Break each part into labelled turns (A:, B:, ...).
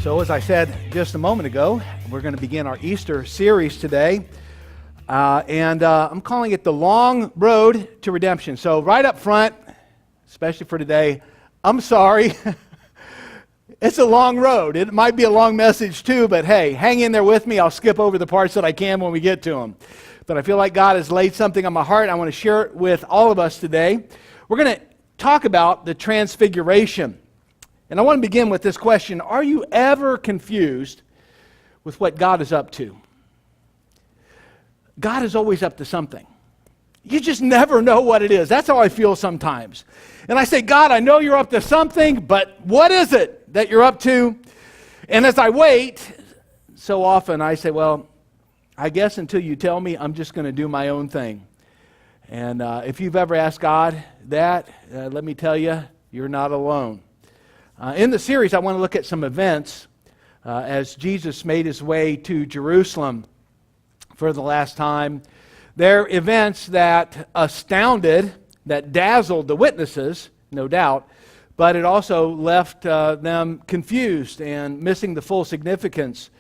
A: So as I said just a moment ago, we're going to begin our Easter series today. I'm calling it The Long Road to Redemption. So right up front, especially for today, I'm sorry. It's a long road. It might be a long message too, but hey, hang in there with me. I'll skip over the parts that I can when we get to them. But I feel like God has laid something on my heart. I want to share it with all of us today. We're going to talk about the Transfiguration. And I want to begin with this question. Are you ever confused with what God is up to? God is always up to something. You just never know what it is. That's how I feel sometimes. And I say, God, I know you're up to something, but what is it that you're up to? And as I wait, so often I say, well, I guess until you tell me, I'm just going to do my own thing. And if you've ever asked God that, let me tell you, you're not alone. In the series, I want to look at some events as Jesus made his way to Jerusalem for the last time. They're events that astounded, that dazzled the witnesses, no doubt, but it also left them confused and missing the full significance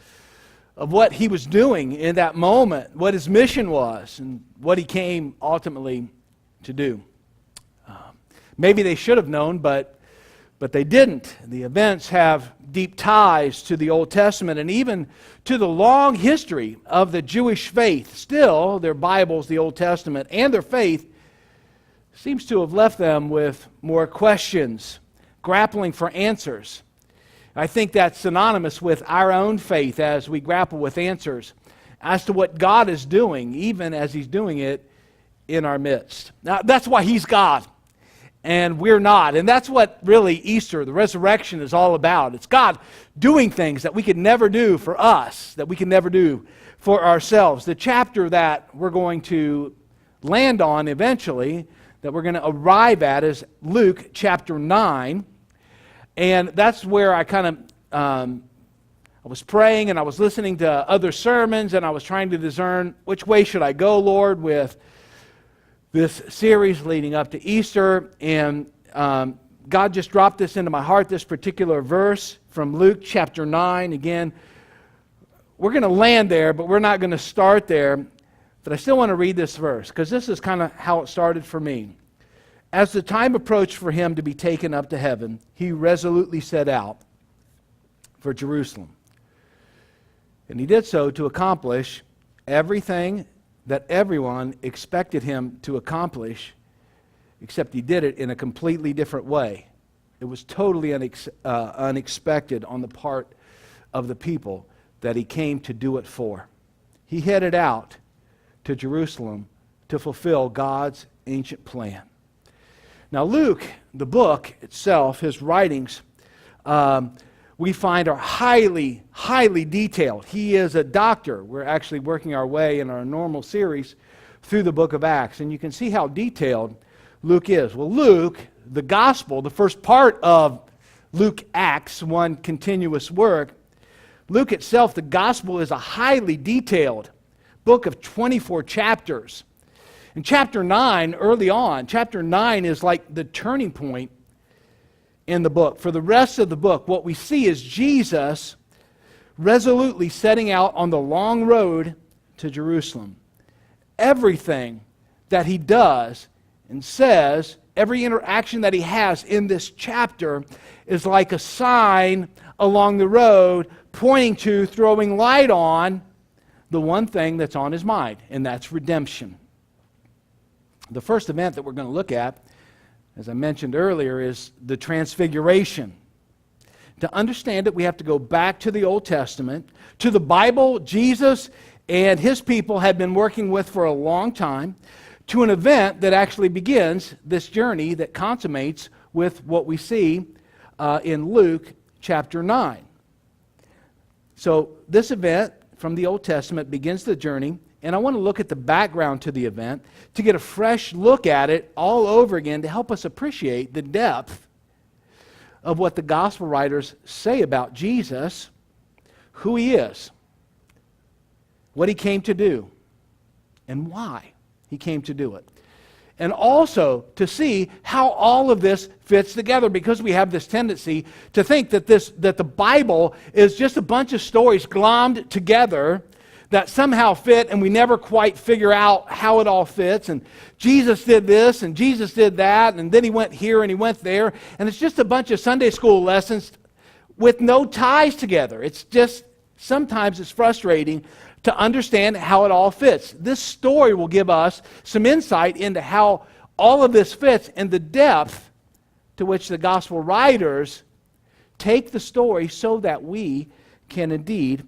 A: of what he was doing in that moment, what his mission was, and what he came ultimately to do. Maybe they should have known, but they didn't. The events have deep ties to the Old Testament and even to the long history of the Jewish faith. Still, their Bibles, the Old Testament, and their faith seems to have left them with more questions, grappling for answers. I think that's synonymous with our own faith as we grapple with answers as to what God is doing, even as he's doing it in our midst. Now, that's why he's God. And we're not. And that's what really Easter, the resurrection, is all about. It's God doing things that we could never do for us, that we can never do for ourselves. The chapter that we're going to land on eventually, that we're going to arrive at, is Luke chapter 9. And that's where I I was praying and I was listening to other sermons and I was trying to discern which way should I go, Lord, with this series leading up to Easter, and God just dropped this into my heart, this particular verse from Luke chapter 9. Again, we're going to land there, but we're not going to start there. But I still want to read this verse, because this is kind of how it started for me. As the time approached for him to be taken up to heaven, he resolutely set out for Jerusalem. And he did so to accomplish everything that everyone expected him to accomplish, except he did it in a completely different way. It was totally unexpected on the part of the people that he came to do it for. He headed out to Jerusalem to fulfill God's ancient plan. Now Luke, the book itself, his writings, we find are highly, highly detailed. He is a doctor. We're actually working our way in our normal series through the book of Acts, and you can see how detailed Luke is. Well, Luke, the gospel, the first part of Luke Acts, one continuous work, Luke itself, the gospel, is a highly detailed book of 24 chapters. In chapter 9, early on, chapter 9 is like the turning point in the book. For the rest of the book, what we see is Jesus resolutely setting out on the long road to Jerusalem. Everything that he does and says, every interaction that he has in this chapter is like a sign along the road pointing to, throwing light on the one thing that's on his mind, and that's redemption. The first event that we're going to look at, as I mentioned earlier, is the Transfiguration. To understand it, we have to go back to the Old Testament, to the Bible Jesus and his people had been working with for a long time, to an event that actually begins this journey that consummates with what we see in Luke chapter 9. So this event from the Old Testament begins the journey, and I want to look at the background to the event to get a fresh look at it all over again to help us appreciate the depth of what the gospel writers say about Jesus, who he is, what he came to do, and why he came to do it. And also to see how all of this fits together, because we have this tendency to think that the Bible is just a bunch of stories glommed together that somehow fit, and we never quite figure out how it all fits. And Jesus did this, and Jesus did that, and then he went here and he went there. And it's just a bunch of Sunday school lessons with no ties together. It's just, sometimes it's frustrating to understand how it all fits. This story will give us some insight into how all of this fits and the depth to which the gospel writers take the story so that we can indeed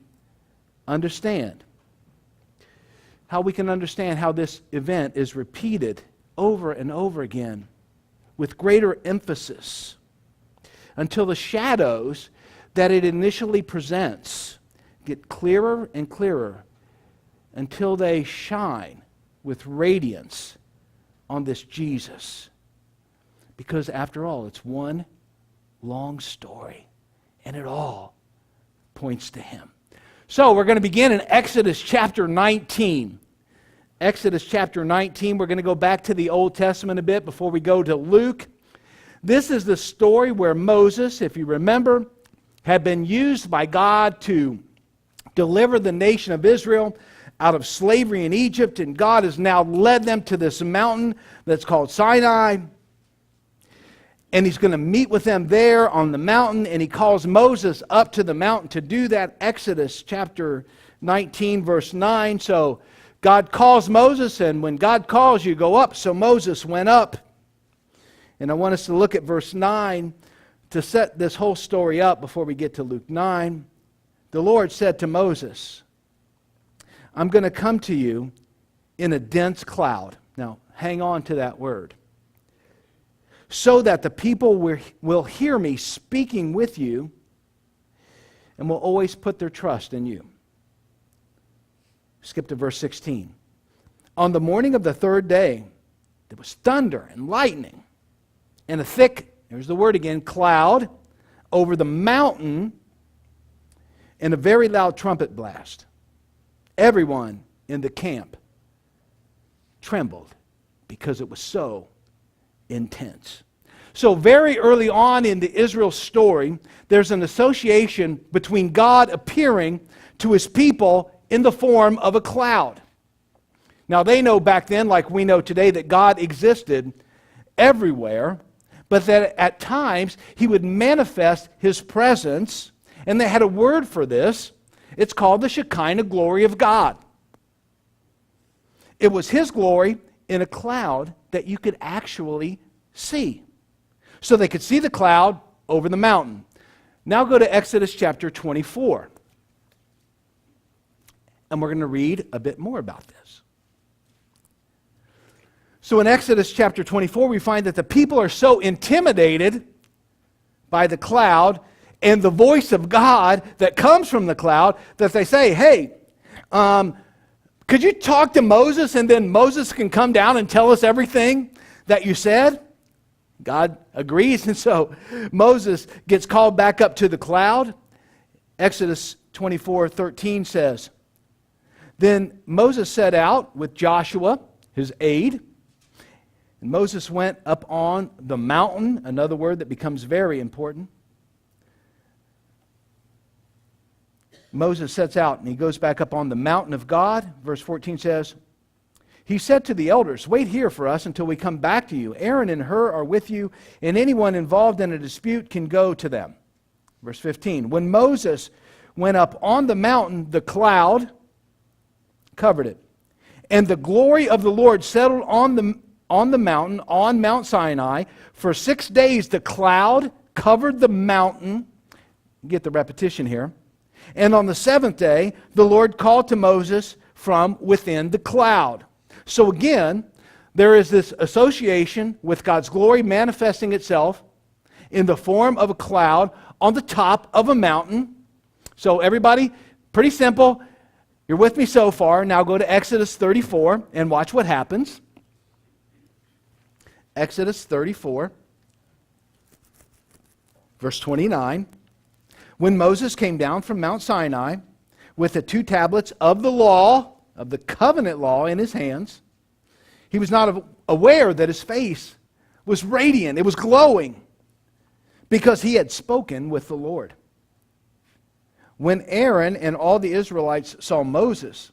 A: understand. How we can understand how this event is repeated over and over again with greater emphasis until the shadows that it initially presents get clearer and clearer until they shine with radiance on this Jesus. Because after all, it's one long story, and it all points to him. So we're going to begin in Exodus chapter 19. Exodus chapter 19, we're going to go back to the Old Testament a bit before we go to Luke. This is the story where Moses, if you remember, had been used by God to deliver the nation of Israel out of slavery in Egypt, and God has now led them to this mountain that's called Sinai. And he's going to meet with them there on the mountain, and he calls Moses up to the mountain to do that. Exodus chapter 19, verse 9. So God calls Moses, and when God calls, you go up. So Moses went up. And I want us to look at verse 9 to set this whole story up before we get to Luke 9. The Lord said to Moses, I'm going to come to you in a dense cloud. Now, hang on to that word. So that the people will hear me speaking with you and will always put their trust in you. Skip to verse 16. On the morning of the third day, there was thunder and lightning and a thick, there's the word again, cloud over the mountain and a very loud trumpet blast. Everyone in the camp trembled because it was so intense. So very early on in the Israel story, there's an association between God appearing to his people in the form of a cloud. Now they know back then, like we know today, that God existed everywhere, but that at times he would manifest his presence, and they had a word for this. It's called the Shekinah glory of God. It was his glory in a cloud that you could actually see. So they could see the cloud over the mountain. Now go to Exodus chapter 24. And we're going to read a bit more about this. So in Exodus chapter 24, we find that the people are so intimidated by the cloud and the voice of God that comes from the cloud that they say, hey, could you talk to Moses and then Moses can come down and tell us everything that you said? God agrees, and so Moses gets called back up to the cloud. Exodus 24:13 says, Then Moses set out with Joshua, his aide, and Moses went up on the mountain, another word that becomes very important. Moses sets out and he goes back up on the mountain of God. Verse 14 says, He said to the elders, Wait here for us until we come back to you. Aaron and Hur are with you, and anyone involved in a dispute can go to them. Verse 15, When Moses went up on the mountain, the cloud covered it, and the glory of the Lord settled on the mountain, on Mount Sinai. For 6 days the cloud covered the mountain. Get the repetition here. And on the seventh day, the Lord called to Moses from within the cloud. So again, there is this association with God's glory manifesting itself in the form of a cloud on the top of a mountain. So everybody, pretty simple. You're with me so far. Now go to Exodus 34 and watch what happens. Exodus 34, verse 29. When Moses came down from Mount Sinai with the 2 tablets of the law, of the covenant law in his hands, he was not aware that his face was radiant. It was glowing because he had spoken with the Lord. When Aaron and all the Israelites saw Moses,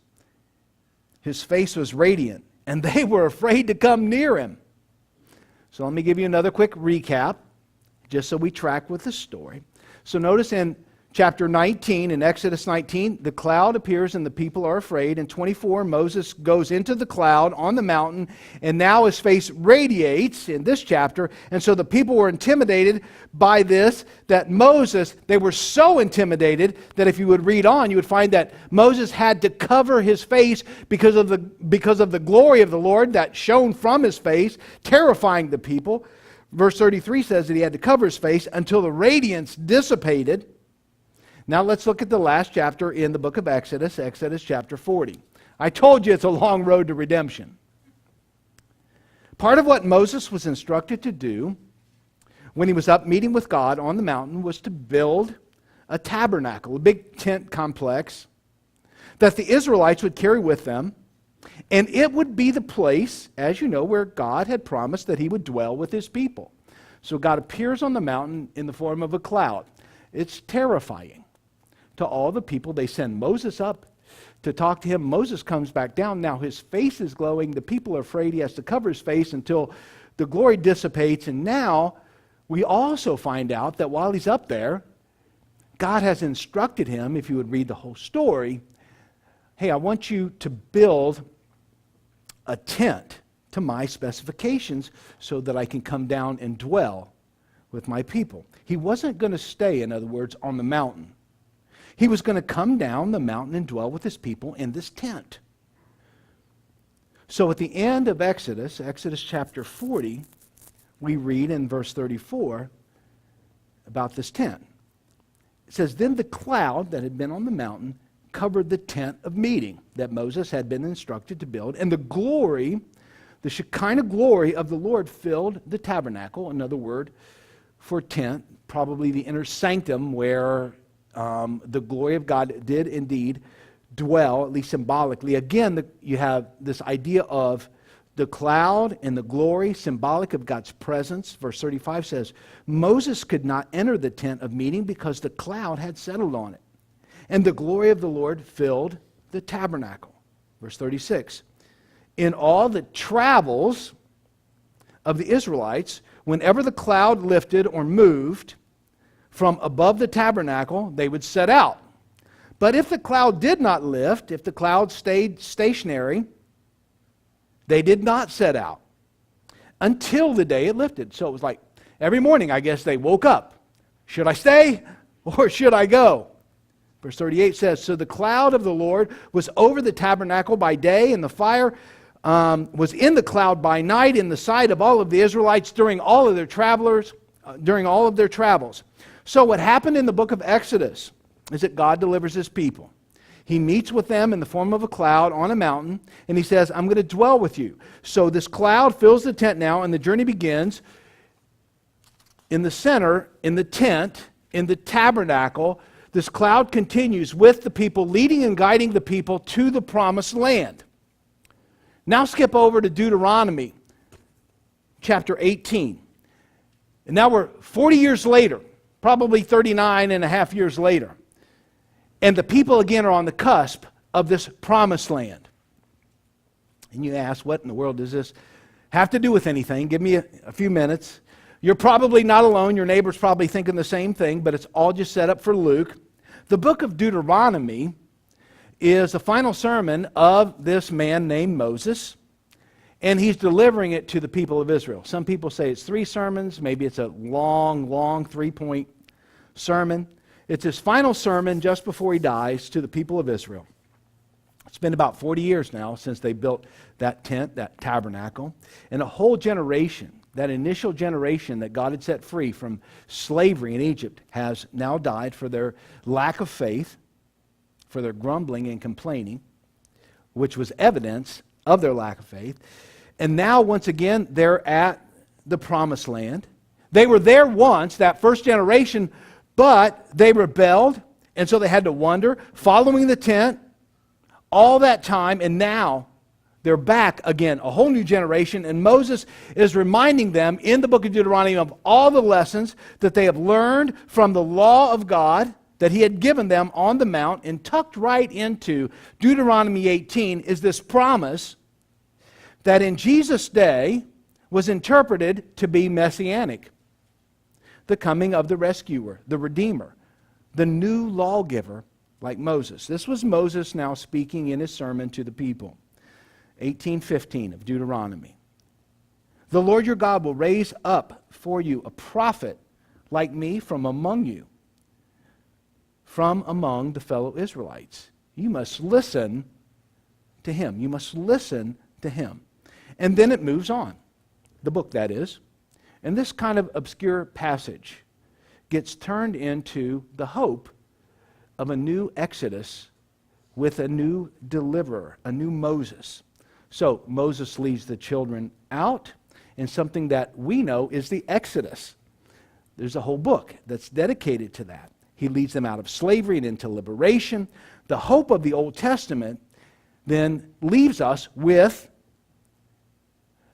A: his face was radiant, and they were afraid to come near him. So let me give you another quick recap, just so we track with the story. So notice in chapter 19, in Exodus 19, the cloud appears and the people are afraid. In 24, Moses goes into the cloud on the mountain, and now his face radiates in this chapter. And so the people were intimidated by this, that Moses, they were so intimidated that if you would read on, you would find that Moses had to cover his face because of the glory of the Lord that shone from his face, terrifying the people. Verse 33 says that he had to cover his face until the radiance dissipated. Now let's look at the last chapter in the book of Exodus, Exodus chapter 40. I told you it's a long road to redemption. Part of what Moses was instructed to do when he was up meeting with God on the mountain was to build a tabernacle, a big tent complex that the Israelites would carry with them, and it would be the place, as you know, where God had promised that he would dwell with his people. So God appears on the mountain in the form of a cloud. It's terrifying to all the people. They send Moses up to talk to him. Moses comes back down. Now his face is glowing. The people are afraid. He has to cover his face until the glory dissipates. And now we also find out that while he's up there, God has instructed him, if you would read the whole story, hey, I want you to build a tent to my specifications so that I can come down and dwell with my people. He wasn't going to stay, in other words, on the mountain. He was going to come down the mountain and dwell with his people in this tent. So at the end of Exodus, Exodus chapter 40, we read in verse 34 about this tent. It says, then the cloud that had been on the mountain covered the tent of meeting that Moses had been instructed to build, and the glory, the Shekinah glory of the Lord filled the tabernacle, another word for tent, probably the inner sanctum where the glory of God did indeed dwell, at least symbolically. Again, you have this idea of the cloud and the glory, symbolic of God's presence. Verse 35 says, Moses could not enter the tent of meeting because the cloud had settled on it, and the glory of the Lord filled the tabernacle. Verse 36, in all the travels of the Israelites, whenever the cloud lifted or moved from above the tabernacle, they would set out. But if the cloud did not lift, if the cloud stayed stationary, they did not set out until the day it lifted. So it was like every morning, I guess, they woke up. Should I stay or should I go? Verse 38 says, so the cloud of the Lord was over the tabernacle by day, and the fire was in the cloud by night in the sight of all of the Israelites during all of their travels. So what happened in the book of Exodus is that God delivers his people. He meets with them in the form of a cloud on a mountain, and he says, I'm going to dwell with you. So this cloud fills the tent now, and the journey begins in the center, in the tent, in the tabernacle. This cloud continues with the people, leading and guiding the people to the promised land. Now skip over to Deuteronomy chapter 18. And now we're 40 years later, probably 39 and a half years later. And the people again are on the cusp of this promised land. And you ask, what in the world does this have to do with anything? Give me a few minutes. You're probably not alone. Your neighbor's probably thinking the same thing, but it's all just set up for Luke. The book of Deuteronomy is the final sermon of this man named Moses, and he's delivering it to the people of Israel. Some people say it's 3 sermons. Maybe it's a long 3-point sermon. It's his final sermon just before he dies to the people of Israel. It's been about 40 years now since they built that tent, that tabernacle, and a whole generation that initial generation that God had set free from slavery in Egypt has now died for their lack of faith, for their grumbling and complaining, which was evidence of their lack of faith. And now, once again, they're at the promised land. They were there once, that first generation, but they rebelled, and so they had to wander, following the tent all that time, and now they're back again, a whole new generation, and Moses is reminding them in the book of Deuteronomy of all the lessons that they have learned from the law of God that he had given them on the mount, and tucked right into Deuteronomy 18 is this promise that in Jesus' day was interpreted to be messianic. The coming of the rescuer, the redeemer, the new lawgiver like Moses. This was Moses now speaking in his sermon to the people. 18:15 of Deuteronomy. The Lord your God will raise up for you a prophet like me from among you, from among the fellow Israelites. You must listen to him. You must listen to him. And then it moves on. The book, that is. And this kind of obscure passage gets turned into the hope of a new Exodus with a new deliverer, a new Moses. So Moses leads the children out in something that we know is the Exodus. There's a whole book that's dedicated to that. He leads them out of slavery and into liberation. The hope of the Old Testament then leaves us with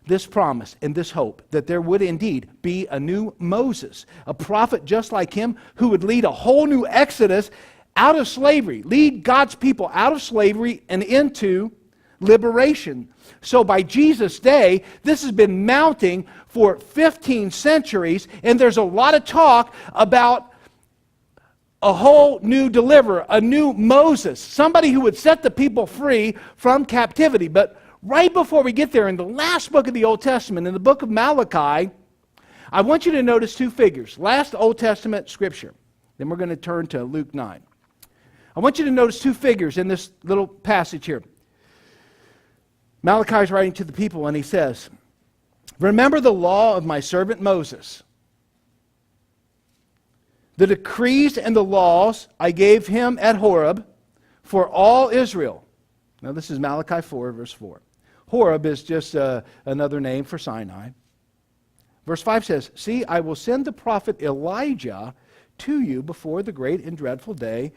A: this promise and this hope that there would indeed be a new Moses, a prophet just like him, who would lead a whole new Exodus out of slavery, lead God's people out of slavery and into liberation. So by Jesus' day, this has been mounting for 15 centuries, and there's a lot of talk about a whole new deliverer, a new Moses, somebody who would set the people free from captivity. But right before we get there, in the last book of the Old Testament, in the book of Malachi, I want you to notice two figures. Last Old Testament scripture. Then we're going to turn to Luke 9. I want you to notice two figures in this little passage here. Malachi is writing to the people, and he says, remember the law of my servant Moses, the decrees and the laws I gave him at Horeb for all Israel. Now this is Malachi 4, verse 4. Horeb is just another name for Sinai. Verse 5 says, see, I will send the prophet Elijah to you before the great and dreadful day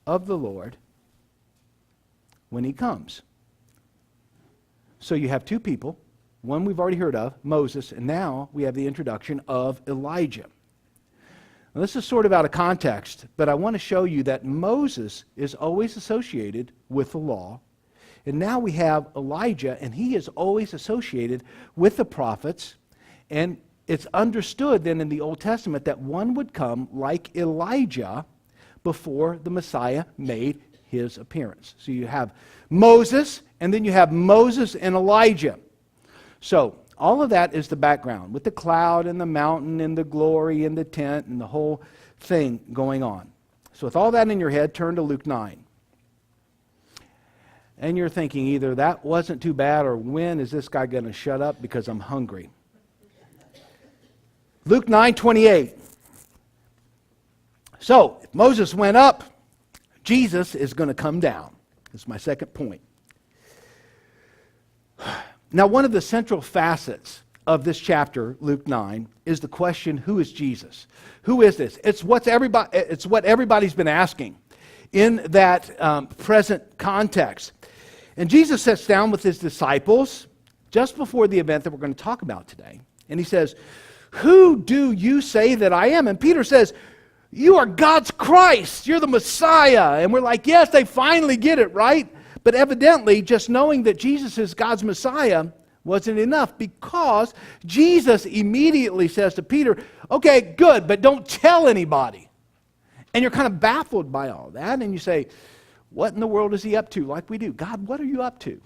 A: of the Lord when he comes. So you have two people, one we've already heard of, Moses, and now we have the introduction of Elijah. Now, this is sort of out of context, but I want to show you that Moses is always associated with the law, and now we have Elijah, and he is always associated with the prophets, and it's understood then in the Old Testament that one would come like Elijah before the Messiah made his appearance. So you have Moses, and then you have Moses and Elijah. So all of that is the background, with the cloud and the mountain and the glory and the tent and the whole thing going on. So with all that in your head, turn to Luke 9. And you're thinking either that wasn't too bad, or when is this guy going to shut up because I'm hungry? Luke 9:28. So, if Moses went up, Jesus is going to come down. That's my second point. Now, one of the central facets of this chapter, Luke 9, is the question, who is Jesus? Who is this? It's what everybody's been asking in that present context. And Jesus sits down with his disciples just before the event that we're going to talk about today. And he says, who do you say that I am? And Peter says, you are God's Christ. You're the Messiah. And we're like, yes, they finally get it, right? But evidently, just knowing that Jesus is God's Messiah wasn't enough, because Jesus immediately says to Peter, okay, good, but don't tell anybody. And you're kind of baffled by all that, and you say, what in the world is he up to? Like we do. God, what are you up to?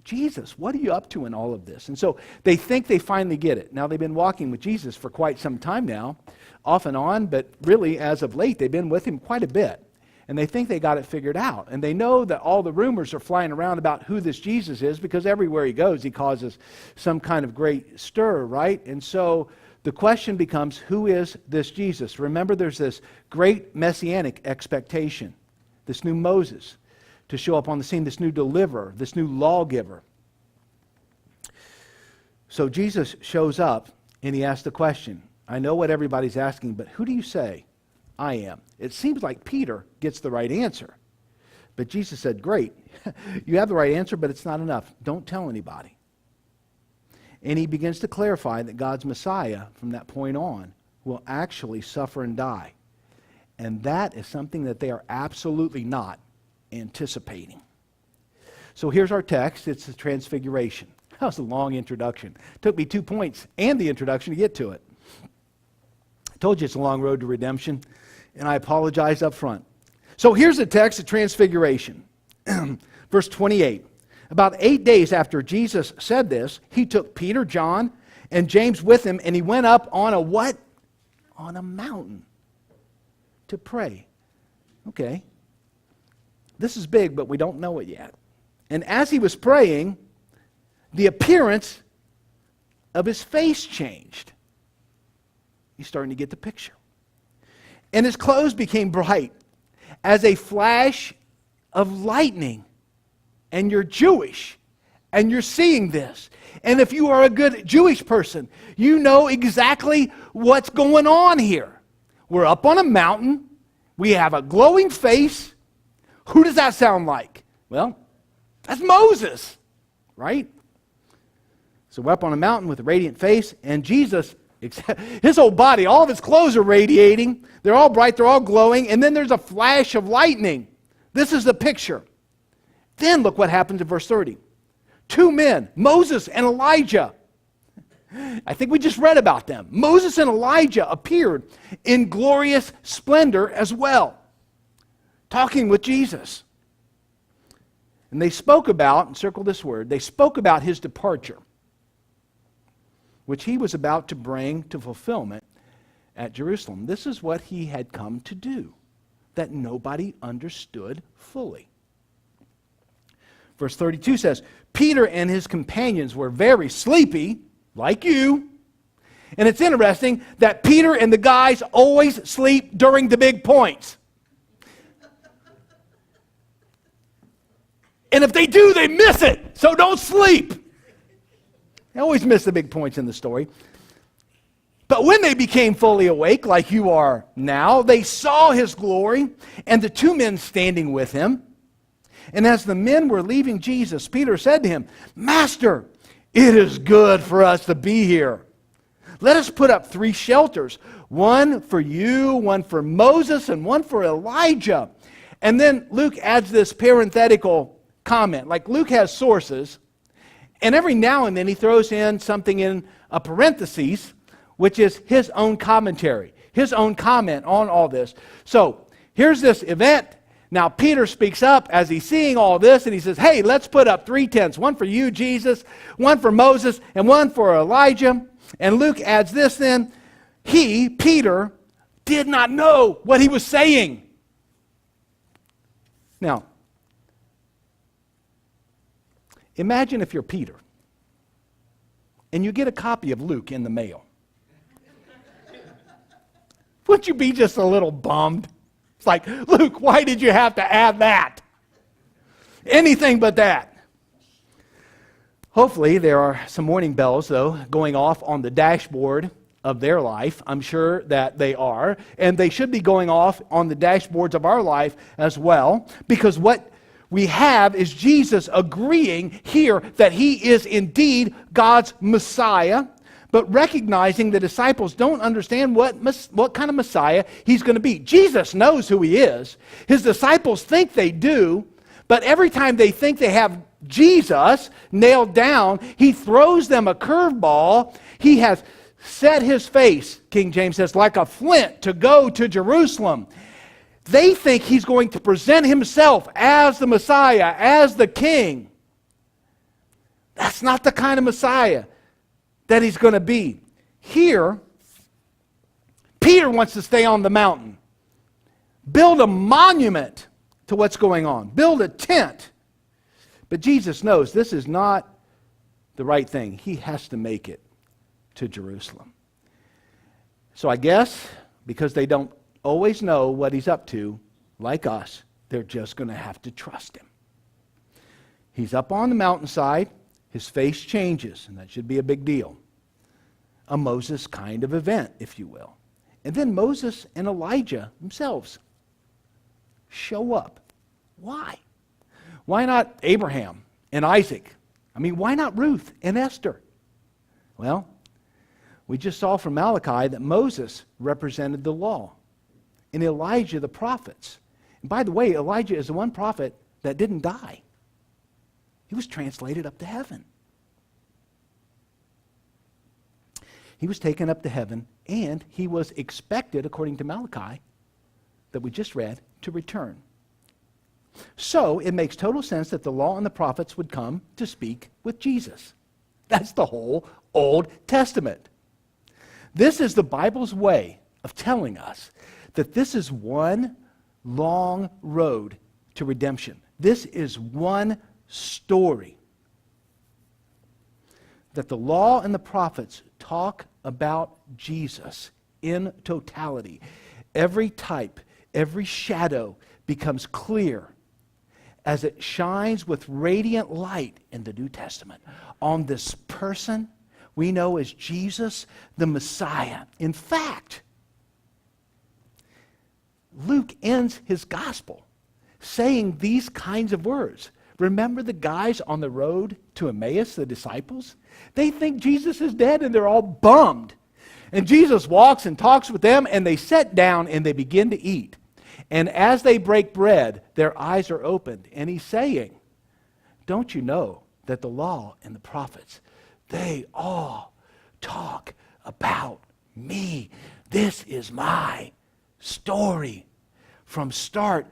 A: Jesus, what are you up to in all of this? And so they think they finally get it. Now, they've been walking with Jesus for quite some time now, off and on, but really, as of late, they've been with him quite a bit. And they think they got it figured out. And they know that all the rumors are flying around about who this Jesus is, because everywhere he goes, he causes some kind of great stir, right? And so the question becomes, who is this Jesus? Remember, there's this great messianic expectation, this new Moses to show up on the scene, this new deliverer, this new lawgiver. So Jesus shows up and he asks the question. I know what everybody's asking, but who do you say I am? It seems like Peter gets the right answer. But Jesus said, great, you have the right answer, but it's not enough. Don't tell anybody. And he begins to clarify that God's Messiah, from that point on, will actually suffer and die. And that is something that they are absolutely not anticipating. So here's our text. It's the Transfiguration. That was a long introduction. It took me 2 points and the introduction to get to it. I told you it's a long road to redemption, and I apologize up front. So here's the text of Transfiguration. Verse 28. About 8 days after Jesus said this, he took Peter, John, and James with him, and he went up on a what? On a mountain to pray. Okay. This is big, but we don't know it yet. And as he was praying, the appearance of his face changed. He's starting to get the picture. And his clothes became bright as a flash of lightning. And you're Jewish, and you're seeing this. And if you are a good Jewish person, you know exactly what's going on here. We're up on a mountain. We have a glowing face. Who does that sound like? Well, that's Moses, right? So we're up on a mountain with a radiant face, and Jesus, his whole body, all of his clothes are radiating. They're all bright, they're all glowing, and then there's a flash of lightning. This is the picture. Then look what happens in verse 30. 2 men, Moses and Elijah. I think we just read about them. Moses and Elijah appeared in glorious splendor as well, talking with Jesus. And they spoke about, and circle this word, they spoke about his departure, which he was about to bring to fulfillment at Jerusalem. This is what he had come to do, that nobody understood fully. Verse 32 says, Peter and his companions were very sleepy, like you. And it's interesting that Peter and the guys always sleep during the big points. And if they do, they miss it. So don't sleep. They always miss the big points in the story. But when they became fully awake, like you are now, they saw his glory and the 2 men standing with him. And as the men were leaving Jesus, Peter said to him, Master, it is good for us to be here. Let us put up 3 shelters, one for you, one for Moses, and one for Elijah. And then Luke adds this parenthetical comment. Like Luke has sources, and every now and then he throws in something in a parenthesis, which is his own commentary, his own comment on all this. So here's this event. Now Peter speaks up as he's seeing all this, and he says, hey, let's put up 3 tents, one for you, Jesus, one for Moses, and one for Elijah. And Luke adds this then, he, Peter, did not know what he was saying. Now, imagine if you're Peter, and you get a copy of Luke in the mail. Wouldn't you be just a little bummed? It's like, Luke, why did you have to add that? Anything but that. Hopefully there are some warning bells, though, going off on the dashboard of their life. I'm sure that they are. And they should be going off on the dashboards of our life as well. Because what we have is Jesus agreeing here that he is indeed God's Messiah, but recognizing the disciples don't understand what kind of Messiah he's going to be. Jesus knows who he is. His disciples think they do, but every time they think they have Jesus nailed down, he throws them a curveball. He has set his face, King James says, like a flint to go to Jerusalem. They think he's going to present himself as the Messiah, as the king. That's not the kind of Messiah that he's going to be. Here, Peter wants to stay on the mountain. build a monument to what's going on, build a tent. But Jesus knows this is not the right thing. He has to make it to Jerusalem. So I guess because they don't always know what he's up to, like us, they're just going to have to trust him. He's up on the mountainside. His face changes, and that should be a big deal. A Moses kind of event, if you will. And then Moses and Elijah themselves show up. Why? Why not Abraham and Isaac? I mean, why not Ruth and Esther? Well, we just saw from Malachi that Moses represented the law, and Elijah the prophets. And by the way, Elijah is the one prophet that didn't die. He was translated up to heaven. He was taken up to heaven, and he was expected, according to Malachi, that we just read, to return. So it makes total sense that the law and the prophets would come to speak with Jesus. That's the whole Old Testament. This is the Bible's way of telling us that this is one long road to redemption. This is one story. That the law and the prophets talk about Jesus in totality. Every type, every shadow becomes clear as it shines with radiant light in the New Testament on this person we know as Jesus the Messiah. In fact, Luke ends his gospel saying these kinds of words. Remember the guys on the road to Emmaus, the disciples? They think Jesus is dead and they're all bummed. And Jesus walks and talks with them, and they sit down and they begin to eat. And as they break bread, their eyes are opened. And he's saying, don't you know that the law and the prophets, they all talk about me. This is my story from start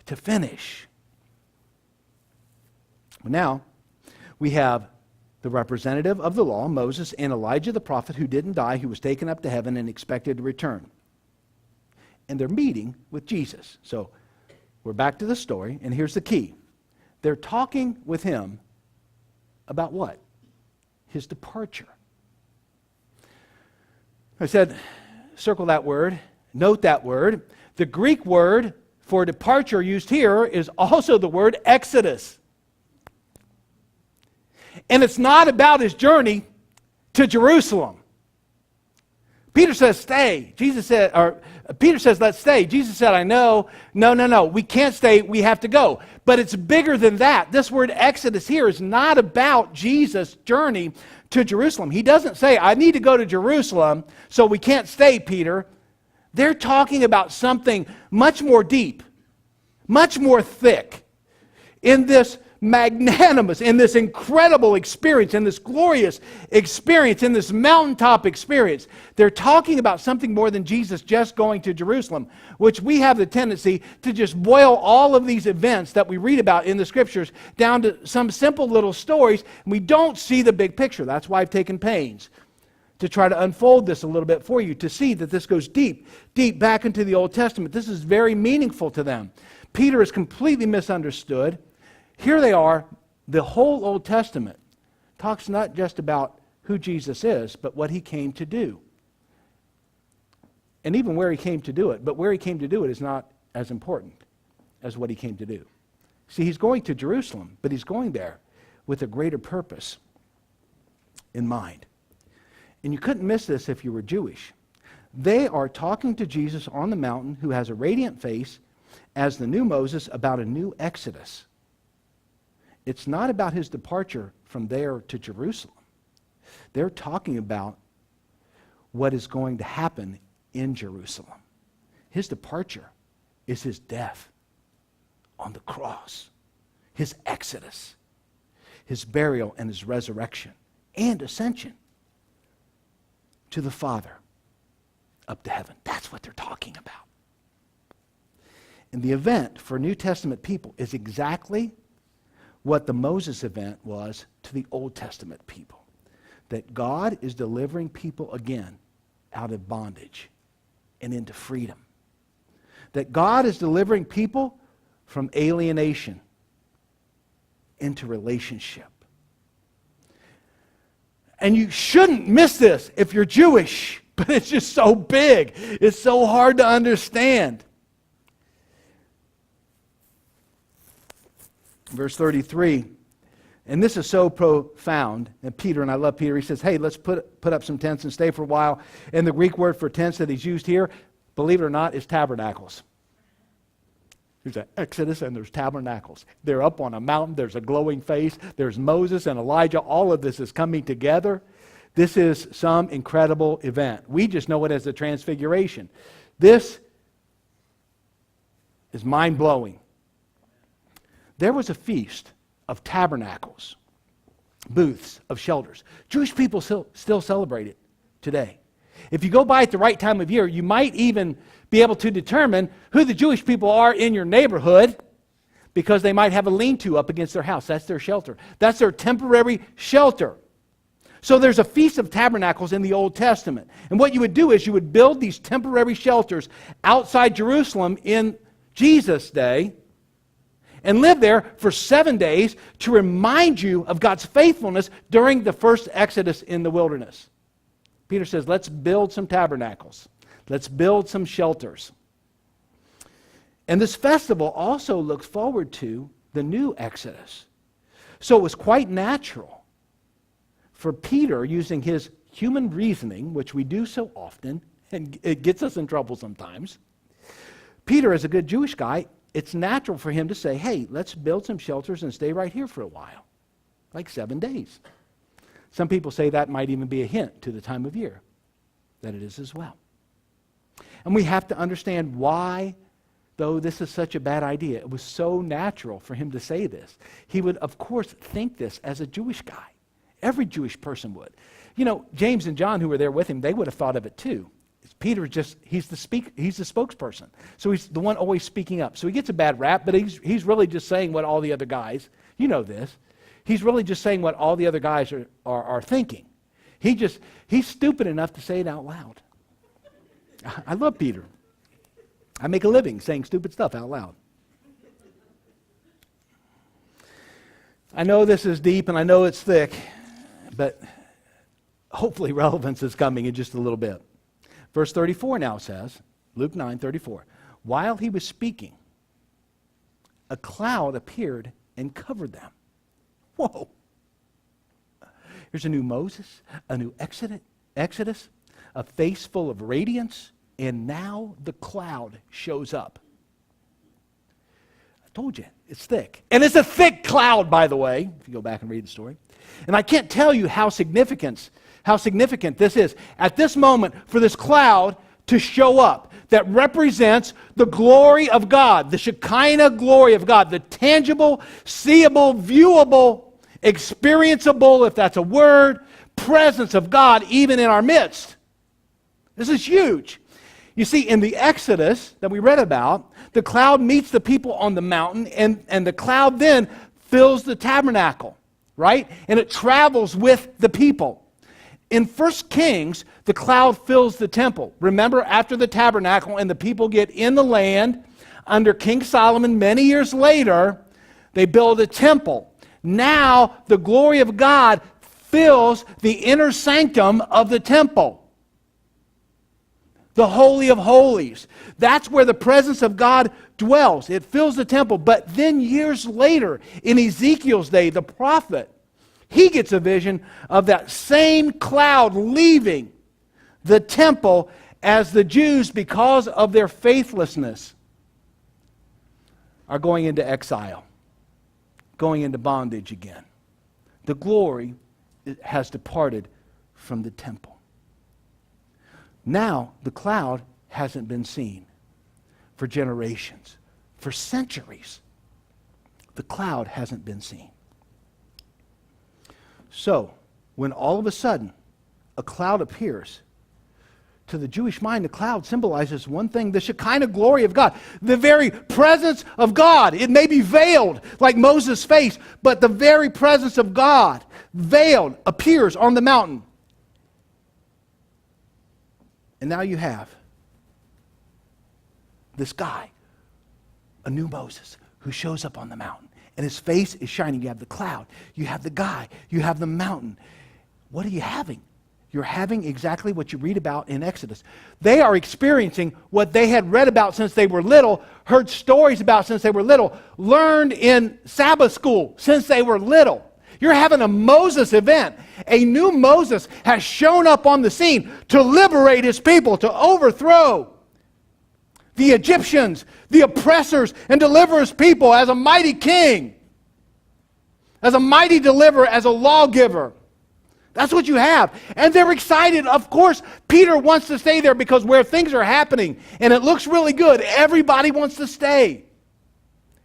A: to finish. Now, we have the representative of the law, Moses, and Elijah the prophet who didn't die, who was taken up to heaven and expected to return. And they're meeting with Jesus. So we're back to the story, and here's the key. They're talking with him about what? His departure. I said, circle that word, note that word. The Greek word for departure used here is also the word exodus. And it's not about his journey to Jerusalem. Peter says, stay. Peter says, let's stay. Jesus said, I know. No. We can't stay. We have to go. But it's bigger than that. This word exodus here is not about Jesus' journey to Jerusalem. He doesn't say, I need to go to Jerusalem, so we can't stay, Peter. They're talking about something much more deep, much more thick. In this magnanimous, in this incredible experience, in this glorious experience, in this mountaintop experience, they're talking about something more than Jesus just going to Jerusalem, which we have the tendency to just boil all of these events that we read about in the scriptures down to some simple little stories, and we don't see the big picture. That's why I've taken pains to try to unfold this a little bit for you, to see that this goes deep, deep back into the Old Testament. This is very meaningful to them. Peter is completely misunderstood. Here they are. The whole Old Testament talks not just about who Jesus is, but what he came to do. And even where he came to do it. But where he came to do it is not as important as what he came to do. See, he's going to Jerusalem, but he's going there with a greater purpose in mind. And you couldn't miss this if you were Jewish. They are talking to Jesus on the mountain, who has a radiant face, as the new Moses, about a new Exodus. It's not about his departure from there to Jerusalem. They're talking about what is going to happen in Jerusalem. His departure is his death on the cross, his exodus, his burial and his resurrection and ascension to the Father up to heaven. That's what they're talking about. And the event for New Testament people is exactly what the Moses event was to the Old Testament people. That God is delivering people again out of bondage and into freedom. that God is delivering people from alienation into relationship. And you shouldn't miss this if you're Jewish, but it's just so big. It's so hard to understand. Verse 33, and this is so profound. And Peter, and I love Peter, he says, hey, let's put up some tents and stay for a while. And the Greek word for tents that he's used here, believe it or not, is tabernacles. There's an Exodus and there's tabernacles. They're up on a mountain. There's a glowing face. There's Moses and Elijah. All of this is coming together. This is some incredible event. We just know it as the Transfiguration. This is mind-blowing. There was a feast of tabernacles, booths of shelters. Jewish people still celebrate it today. If you go by at the right time of year, you might even be able to determine who the Jewish people are in your neighborhood because they might have a lean-to up against their house. That's their shelter. That's their temporary shelter. So there's a Feast of Tabernacles in the Old Testament. And what you would do is you would build these temporary shelters outside Jerusalem in Jesus' day and live there for 7 days to remind you of God's faithfulness during the first Exodus in the wilderness. Peter says, let's build some tabernacles. Let's build some shelters. And this festival also looks forward to the new Exodus. So it was quite natural for Peter, using his human reasoning, which we do so often, and it gets us in trouble sometimes. Peter, as a good Jewish guy, it's natural for him to say, hey, let's build some shelters and stay right here for a while, like 7 days. Some people say that might even be a hint to the time of year that it is as well. And we have to understand why, though this is such a bad idea, it was so natural for him to say this. He would, of course, think this as a Jewish guy. Every Jewish person would. You know, James and John, who were there with him, they would have thought of it too. Peter he's the spokesperson. So he's the one always speaking up. So he gets a bad rap, but he's really just saying what all the other guys, you know this, he's really just saying what all the other guys are thinking. He's stupid enough to say it out loud. I love Peter. I make a living saying stupid stuff out loud. I know this is deep and I know it's thick, but hopefully relevance is coming in just a little bit. Verse 34 now says, Luke 9:34, while he was speaking, a cloud appeared and covered them. Whoa. Here's a new Moses, a new Exodus, a face full of radiance, and now the cloud shows up. I told you, it's thick. And it's a thick cloud, by the way, if you go back and read the story. And I can't tell you how significant this is. At this moment, for this cloud to show up that represents the glory of God, the Shekinah glory of God, the tangible, seeable, viewable, experienceable, if that's a word, presence of God even in our midst. This is huge. You see, in the Exodus that we read about, the cloud meets the people on the mountain, and the cloud then fills the tabernacle, right? And it travels with the people. In 1 Kings, the cloud fills the temple. Remember, after the tabernacle and the people get in the land, under King Solomon many years later, they build a temple. Now, the glory of God fills the inner sanctum of the temple. The Holy of Holies. That's where the presence of God dwells. It fills the temple. But then years later, in Ezekiel's day, the prophet, he gets a vision of that same cloud leaving the temple as the Jews, because of their faithlessness, are going into exile, going into bondage again. The glory has departed from the temple. Now, the cloud hasn't been seen for generations, for centuries. The cloud hasn't been seen. So, when all of a sudden a cloud appears, to the Jewish mind, the cloud symbolizes one thing, the Shekinah glory of God, the very presence of God. It may be veiled like Moses' face, but the very presence of God, veiled, appears on the mountain. And now you have this guy, a new Moses, who shows up on the mountain. And his face is shining. You have the cloud. You have the guy. You have the mountain. What are you having? You're having exactly what you read about in Exodus. They are experiencing what they had read about since they were little, heard stories about since they were little, learned in Sabbath school since they were little. You're having a Moses event. A new Moses has shown up on the scene to liberate his people, to overthrow the Egyptians, the oppressors, and deliver his people as a mighty king, as a mighty deliverer, as a lawgiver. That's what you have. And they're excited. Of course, Peter wants to stay there because where things are happening and it looks really good, everybody wants to stay.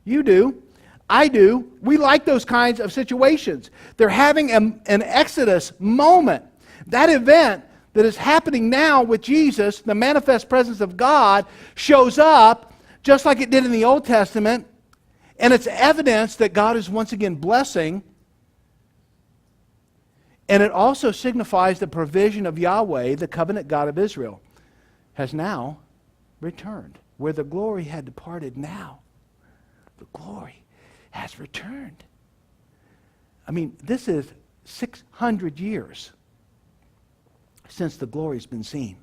A: You do. I do. We like those kinds of situations. They're having an Exodus moment. That event that is happening now with Jesus, the manifest presence of God, shows up just like it did in the Old Testament, and it's evidence that God is once again blessing. And it also signifies the provision of Yahweh, the covenant God of Israel, has now returned. Where the glory had departed, now the glory has returned. I mean, this is 600 years since the glory's been seen.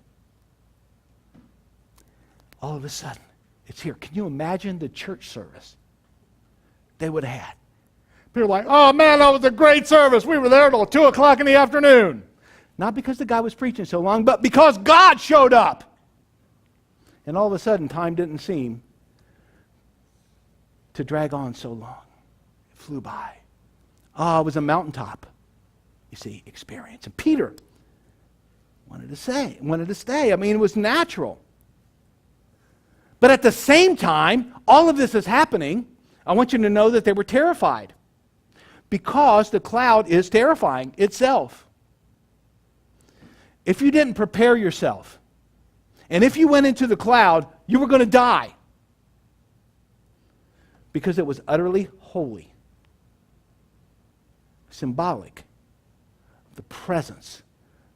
A: All of a sudden, it's here. Can you imagine the church service they would have had? People are like, oh man, that was a great service. We were there till 2 o'clock in the afternoon. Not because the guy was preaching so long, but because God showed up. And all of a sudden, time didn't seem to drag on so long. It flew by. Oh, it was a mountaintop, you see, experience. And Peter wanted to stay. I mean, it was natural. But at the same time, all of this is happening. I want you to know that they were terrified. Because the cloud is terrifying itself. If you didn't prepare yourself, and if you went into the cloud, you were going to die. Because it was utterly holy. Symbolic of the presence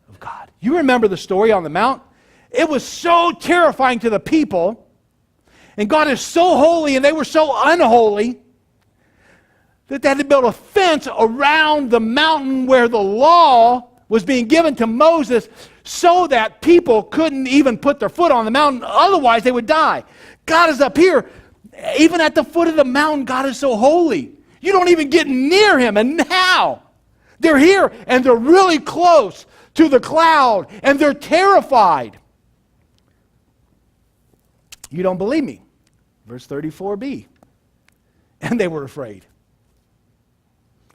A: of God. You remember the story on the mount? It was so terrifying to the people, and God is so holy and they were so unholy, that they had to build a fence around the mountain where the law was being given to Moses so that people couldn't even put their foot on the mountain, otherwise they would die. God is up here. Even at the foot of the mountain, God is so holy. You don't even get near him. And now, they're here and they're really close to the cloud and they're terrified. You don't believe me? Verse 34b. And they were afraid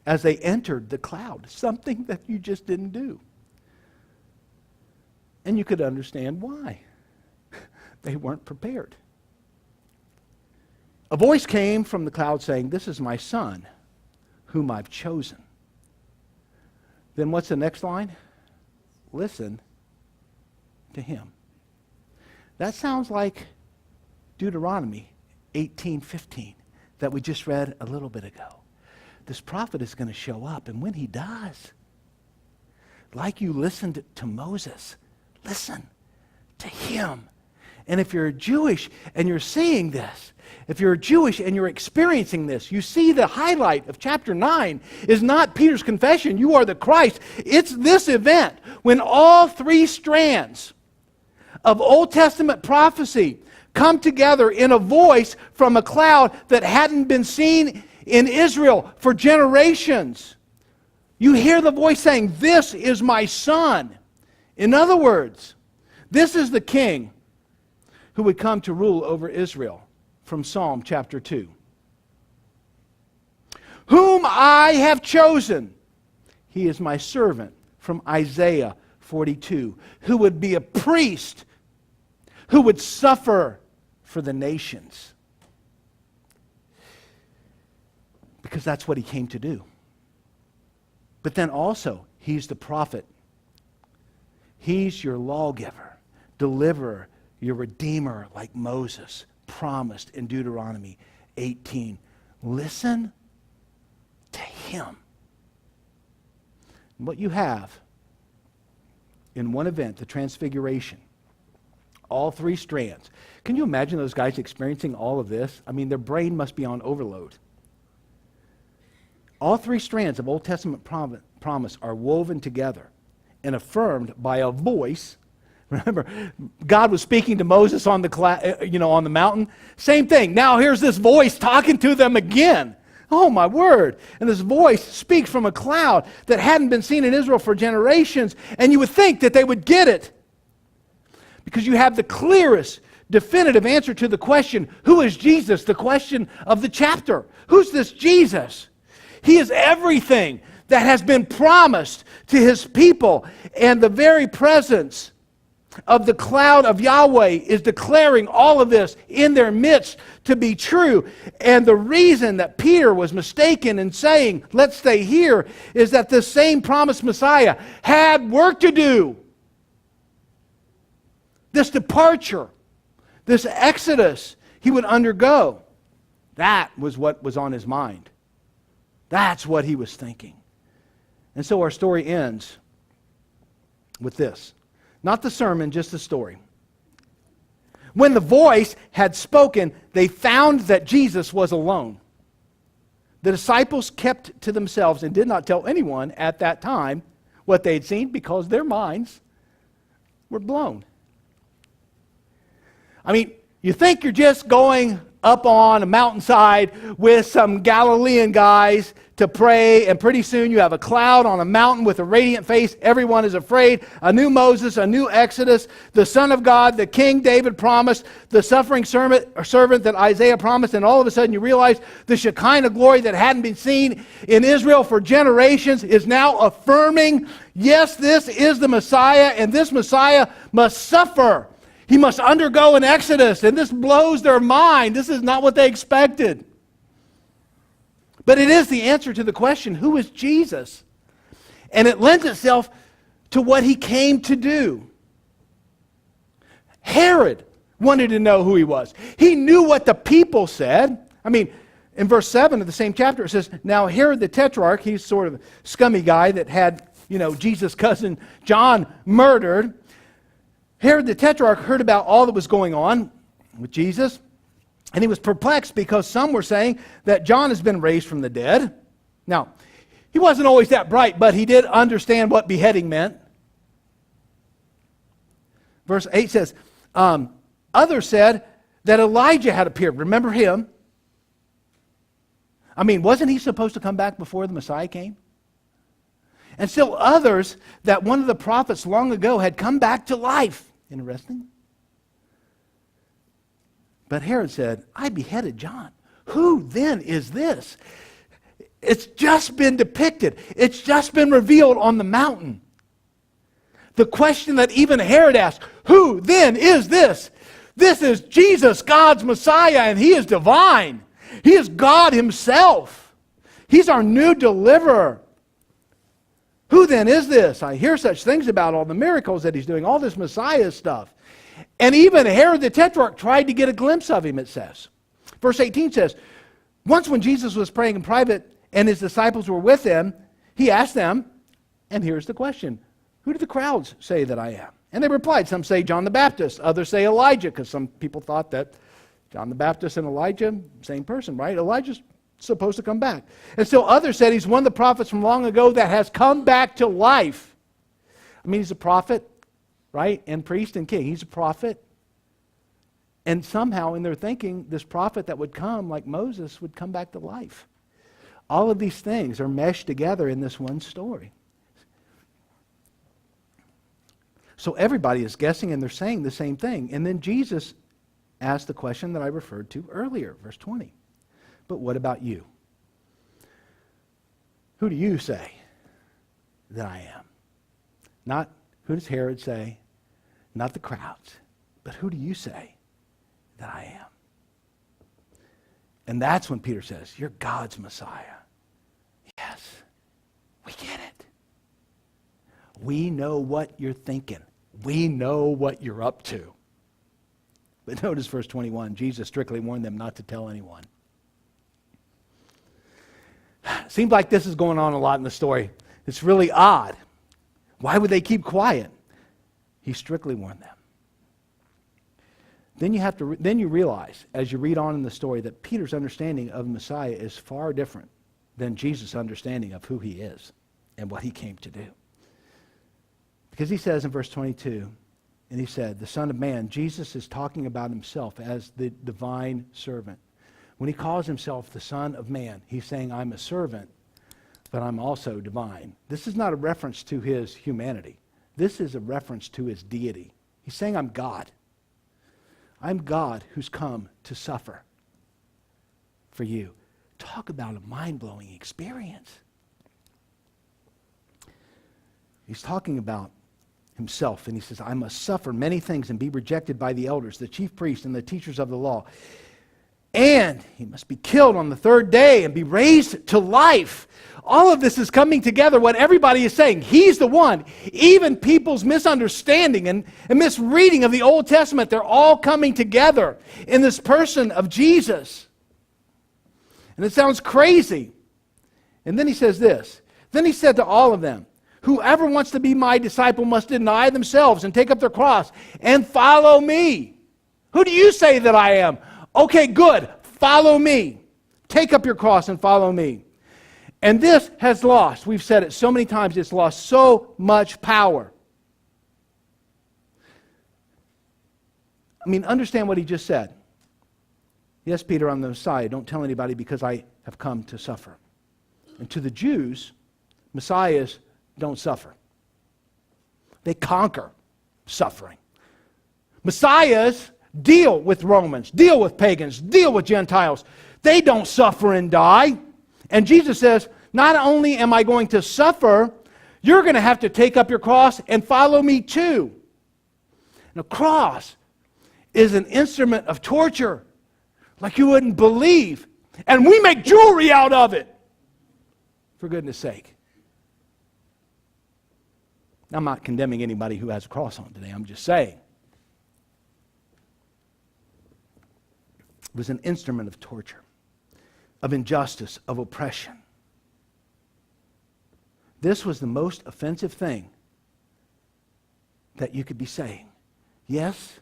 A: as they entered the cloud, something that you just didn't do. And you could understand why. They weren't prepared. A voice came from the cloud saying, "This is my son, whom I've chosen." Then what's the next line? Listen to him. That sounds like Deuteronomy 18:15 that we just read a little bit ago. This prophet is going to show up, and when he does, like you listened to Moses, listen to him. And if you're Jewish and you're seeing this, if you're Jewish and you're experiencing this, you see the highlight of chapter 9 is not Peter's confession, you are the Christ. It's this event when all three strands of Old Testament prophecy come together in a voice from a cloud that hadn't been seen in Israel for generations. You hear the voice saying, "This is my son." In other words, this is the king who would come to rule over Israel from Psalm chapter 2. "Whom I have chosen, he is my servant," from Isaiah 42, who would be a priest, who would suffer for the nations. Because that's what he came to do. But then also, he's the prophet. He's your lawgiver, deliverer, your redeemer, like Moses promised in Deuteronomy 18. Listen to him. And what you have in one event, the Transfiguration, all three strands. Can you imagine those guys experiencing all of this? I mean, their brain must be on overload. All three strands of Old Testament promise are woven together and affirmed by a voice. Remember, God was speaking to Moses on the mountain. Same thing. Now here's this voice talking to them again. Oh my word. And this voice speaks from a cloud that hadn't been seen in Israel for generations. And you would think that they would get it. Because you have the clearest, definitive answer to the question, who is Jesus? The question of the chapter. Who's this Jesus? He is everything that has been promised to his people. And the very presence of the cloud of Yahweh is declaring all of this in their midst to be true. And the reason that Peter was mistaken in saying, let's stay here, is that this same promised Messiah had work to do. This departure, this exodus he would undergo, that was what was on his mind. That's what he was thinking. And so our story ends with this. Not the sermon, just the story. When the voice had spoken, they found that Jesus was alone. The disciples kept to themselves and did not tell anyone at that time what they had seen because their minds were blown. I mean, you think you're just going up on a mountainside with some Galilean guys to pray, and pretty soon you have a cloud on a mountain with a radiant face. Everyone is afraid. A new Moses, a new Exodus, the Son of God, the King David promised, the suffering servant that Isaiah promised, and all of a sudden you realize the Shekinah glory that hadn't been seen in Israel for generations is now affirming, yes, this is the Messiah, and this Messiah must suffer. He must undergo an exodus, and this blows their mind. This is not what they expected. But it is the answer to the question, who is Jesus? And it lends itself to what he came to do. Herod wanted to know who he was. He knew what the people said. I mean, in verse 7 of the same chapter, it says, now Herod the Tetrarch, he's sort of a scummy guy that had, Jesus' cousin John murdered. Herod the Tetrarch heard about all that was going on with Jesus, and he was perplexed because some were saying that John has been raised from the dead. Now, he wasn't always that bright, but he did understand what beheading meant. Verse 8 says, others said that Elijah had appeared. Remember him? I mean, wasn't he supposed to come back before the Messiah came? And still others that one of the prophets long ago had come back to life. Interesting. But Herod said, I beheaded John. Who then is this? It's just been depicted. It's just been revealed on the mountain. The question that even Herod asked, who then is this? This is Jesus, God's Messiah, and he is divine. He is God himself. He's our new deliverer. Who then is this? I hear such things about all the miracles that he's doing, all this Messiah stuff. And even Herod the Tetrarch tried to get a glimpse of him, it says. Verse 18 says, once when Jesus was praying in private and his disciples were with him, he asked them, and here's the question, who do the crowds say that I am? And they replied, some say John the Baptist, others say Elijah, because some people thought that John the Baptist and Elijah, same person, right? Elijah's supposed to come back. And so others said he's one of the prophets from long ago that has come back to life. I mean, he's a prophet, right? And priest and king. He's a prophet. And somehow in their thinking, this prophet that would come, like Moses, would come back to life. All of these things are meshed together in this one story. So everybody is guessing and they're saying the same thing. And then Jesus asked the question that I referred to earlier, verse 20. But what about you? Who do you say that I am? Not who does Herod say, not the crowds, but who do you say that I am? And that's when Peter says, you're God's Messiah. Yes, we get it. We know what you're thinking. We know what you're up to. But notice verse 21, Jesus strictly warned them not to tell anyone. Seems like this is going on a lot in the story. It's really odd. Why would they keep quiet? He strictly warned them. then you realize, as you read on in the story, that Peter's understanding of Messiah is far different than Jesus' understanding of who he is and what he came to do. Because he says in verse 22, and he said, the Son of Man, Jesus is talking about himself as the divine servant. When he calls himself the Son of Man, he's saying, I'm a servant, but I'm also divine. This is not a reference to his humanity. This is a reference to his deity. He's saying, I'm God. I'm God who's come to suffer for you. Talk about a mind-blowing experience. He's talking about himself, and he says, I must suffer many things and be rejected by the elders, the chief priests, and the teachers of the law. And he must be killed on the third day and be raised to life. All of this is coming together, what everybody is saying. He's the one. Even people's misunderstanding and misreading of the Old Testament, they're all coming together in this person of Jesus. And it sounds crazy. And then he says this. Then he said to all of them, whoever wants to be my disciple must deny themselves and take up their cross and follow me. Who do you say that I am? Okay, good. Follow me. Take up your cross and follow me. And this has lost, we've said it so many times, it's lost so much power. I mean, understand what he just said. Yes, Peter, I'm the Messiah. Don't tell anybody because I have come to suffer. And to the Jews, Messiahs don't suffer. They conquer suffering. Messiahs deal with Romans, deal with pagans, deal with Gentiles. They don't suffer and die. And Jesus says, not only am I going to suffer, you're going to have to take up your cross and follow me too. And a cross is an instrument of torture like you wouldn't believe. And we make jewelry out of it. For goodness sake. I'm not condemning anybody who has a cross on today. I'm just saying. It was an instrument of torture, of injustice, of oppression. This was the most offensive thing that you could be saying. Yes,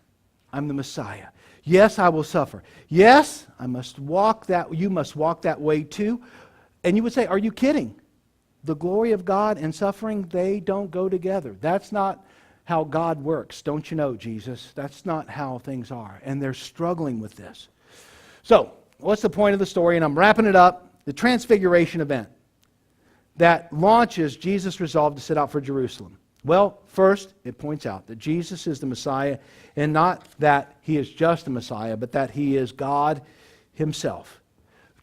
A: I'm the Messiah. Yes, I will suffer. Yes, you must walk that way too. And you would say, are you kidding? The glory of God and suffering, they don't go together. That's not how God works. Don't you know, Jesus? That's not how things are. And they're struggling with this. So, what's the point of the story? And I'm wrapping it up. The Transfiguration event that launches Jesus' resolve to set out for Jerusalem. Well, first, it points out that Jesus is the Messiah, and not that he is just the Messiah, but that he is God himself.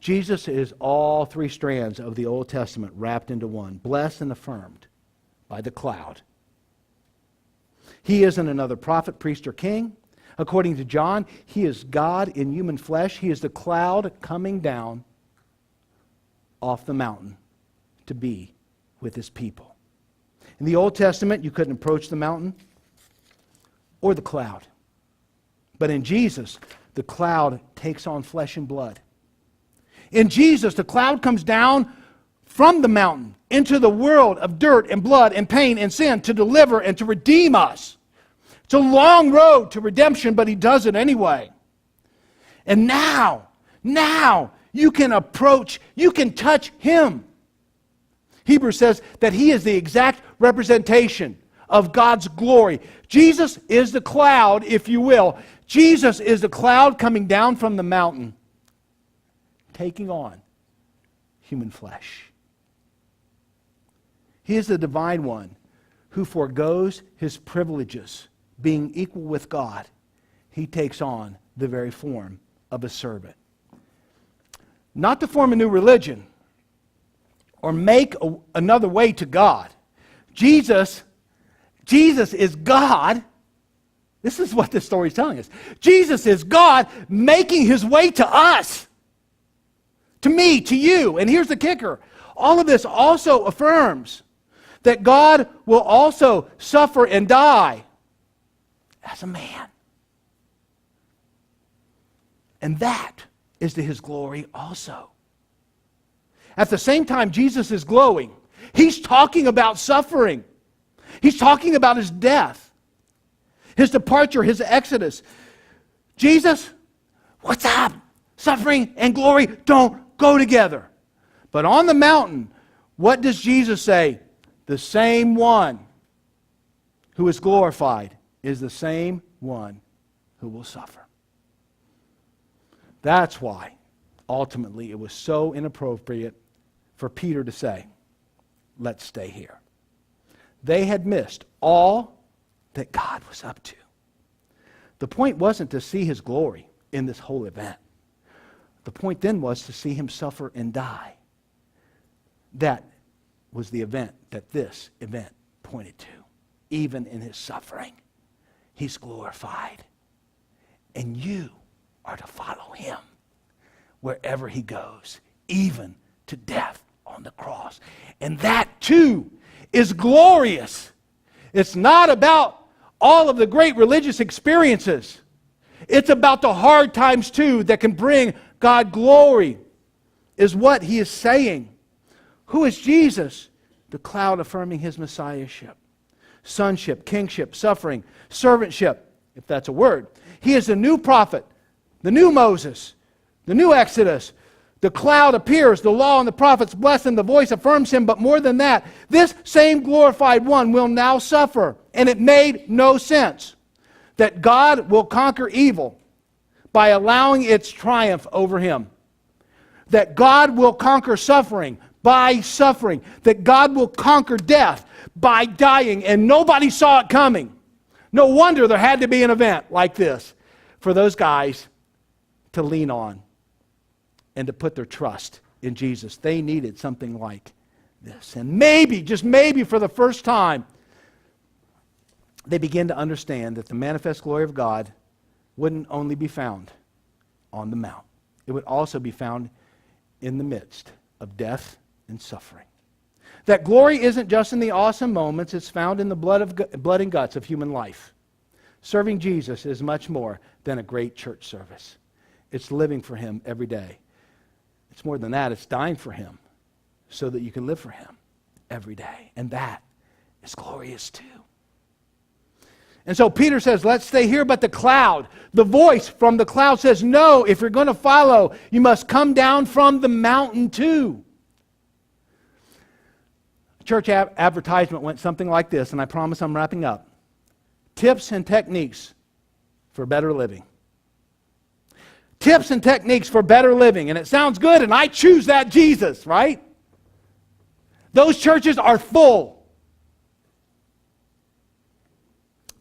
A: Jesus is all three strands of the Old Testament wrapped into one, blessed and affirmed by the cloud. He isn't another prophet, priest, or king. According to John, he is God in human flesh. He is the cloud coming down off the mountain to be with his people. In the Old Testament, you couldn't approach the mountain or the cloud. But in Jesus, the cloud takes on flesh and blood. In Jesus, the cloud comes down from the mountain into the world of dirt and blood and pain and sin to deliver and to redeem us. It's a long road to redemption, but he does it anyway. And now you can approach, you can touch him. Hebrews says that he is the exact representation of God's glory. Jesus is the cloud, if you will. Jesus is the cloud coming down from the mountain, taking on human flesh. He is the divine one who forgoes his privileges, being equal with God. He takes on the very form of a servant. Not to form a new religion or make another way to God. Jesus is God. This is what this story is telling us. Jesus is God making his way to us. To me, to you. And here's the kicker. All of this also affirms that God will also suffer and die as a man. And that is to his glory also. At the same time Jesus is glowing, he's talking about suffering. He's talking about his death, his departure, his exodus, Jesus, what's up? Suffering and glory don't go together. But on the mountain, what does Jesus say? The same one who is glorified is the same one who will suffer. That's why, ultimately, it was so inappropriate for Peter to say, let's stay here. They had missed all that God was up to. The point wasn't to see his glory in this whole event. The point then was to see him suffer and die. That was the event that this event pointed to. Even in his suffering, he's glorified. And you are to follow him wherever he goes, even to death on the cross. And that too is glorious. It's not about all of the great religious experiences. It's about the hard times too that can bring God glory, is what he is saying. Who is Jesus? The cloud affirming his messiahship, sonship, kingship, suffering, servantship, if that's a word. He is the new prophet, the new Moses, the new Exodus. The cloud appears, the law and the prophets bless him, the voice affirms him, but more than that, this same glorified one will now suffer. And it made no sense that God will conquer evil by allowing its triumph over him. That God will conquer suffering by suffering. That God will conquer death by dying, and nobody saw it coming. No wonder there had to be an event like this for those guys to lean on and to put their trust in Jesus. They needed something like this. And maybe, just maybe for the first time, they begin to understand that the manifest glory of God wouldn't only be found on the mount. It would also be found in the midst of death and suffering. That glory isn't just in the awesome moments, it's found in the blood and guts of human life. Serving Jesus is much more than a great church service. It's living for him every day. It's more than that, it's dying for him so that you can live for him every day. And that is glorious too. And so Peter says, let's stay here, but the cloud, the voice from the cloud says, no, if you're going to follow, you must come down from the mountain too. Church advertisement went something like this, and I promise I'm wrapping up. Tips and techniques for better living. Tips and techniques for better living. And it sounds good, and I choose that Jesus, right? Those churches are full.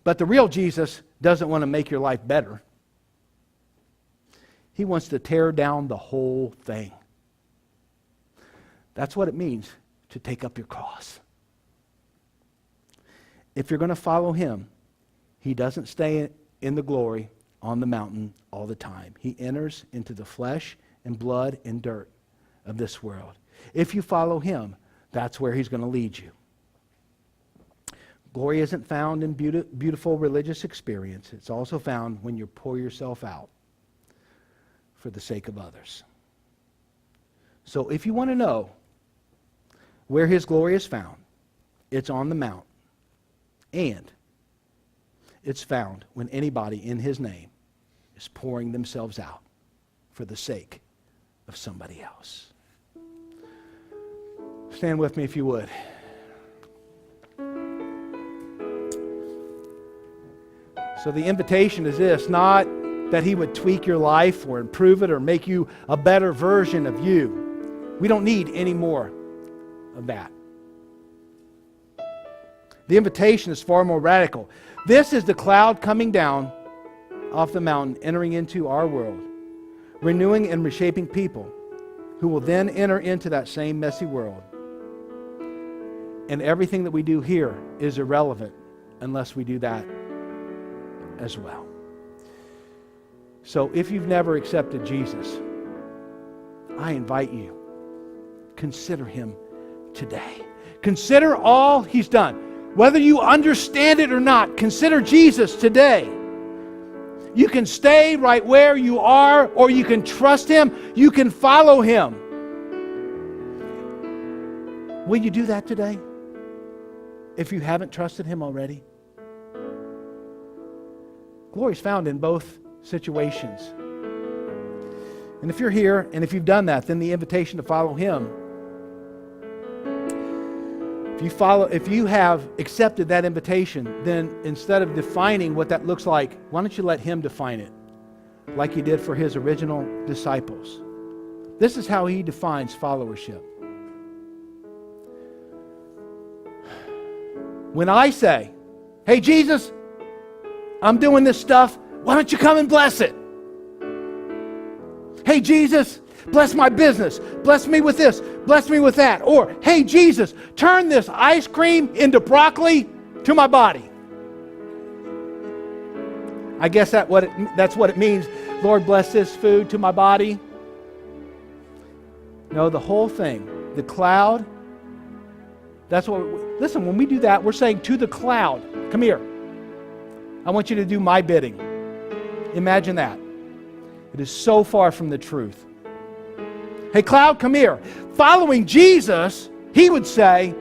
A: But the real Jesus doesn't want to make your life better. He wants to tear down the whole thing. That's what it means to take up your cross. If you're going to follow him, he doesn't stay in the glory on the mountain all the time. He enters into the flesh and blood and dirt of this world. If you follow him, that's where he's going to lead you. Glory isn't found in beautiful religious experience. It's also found when you pour yourself out for the sake of others. So if you want to know where his glory is found, it's on the mount. And it's found when anybody in his name is pouring themselves out for the sake of somebody else. Stand with me if you would. So the invitation is this, not that he would tweak your life or improve it or make you a better version of you. We don't need any more of that. The invitation is far more radical. This is the cloud coming down off the mountain, entering into our world, renewing and reshaping people who will then enter into that same messy world. And everything that we do here is irrelevant unless we do that as well. So if you've never accepted Jesus, I invite you, consider him today. Consider all he's done. Whether you understand it or not, consider Jesus today. You can stay right where you are, or you can trust him. You can follow him. Will you do that today? If you haven't trusted him already? Glory is found in both situations. And if you're here and if you've done that, then the invitation to follow Him. If you have accepted that invitation, then instead of defining what that looks like, why don't you let Him define it like He did for His original disciples? This is how He defines followership. When I say, hey Jesus, I'm doing this stuff, why don't you come and bless it? Hey Jesus, bless my business. Bless me with this. Bless me with that. Or, hey Jesus, turn this ice cream into broccoli to my body. I guess that's what it means. Lord, bless this food to my body. No, the whole thing, the cloud, that's what, listen, when we do that, we're saying to the cloud, come here. I want you to do my bidding. Imagine that. It is so far from the truth. Hey, cloud, come here. Following Jesus, He would say,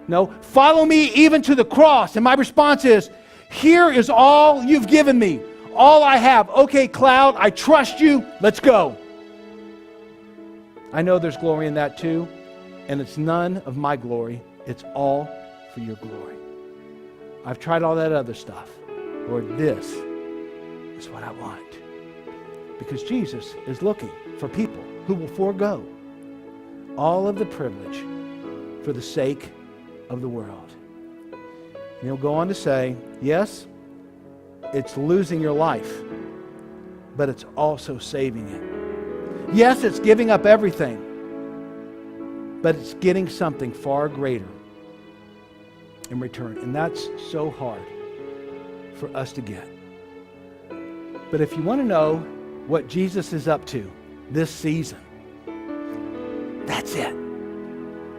A: no, follow me even to the cross. And my response is, here is all you've given me. All I have. Okay, cloud, I trust you. Let's go. I know there's glory in that too. And it's none of my glory. It's all for your glory. I've tried all that other stuff. Lord, this is what I want. Because Jesus is looking for people who will forego all of the privilege for the sake of the world. And He'll go on to say, yes, it's losing your life, but it's also saving it. Yes, it's giving up everything, but it's getting something far greater in return. And that's so hard for us to get. But if you want to know what Jesus is up to this season, that's it.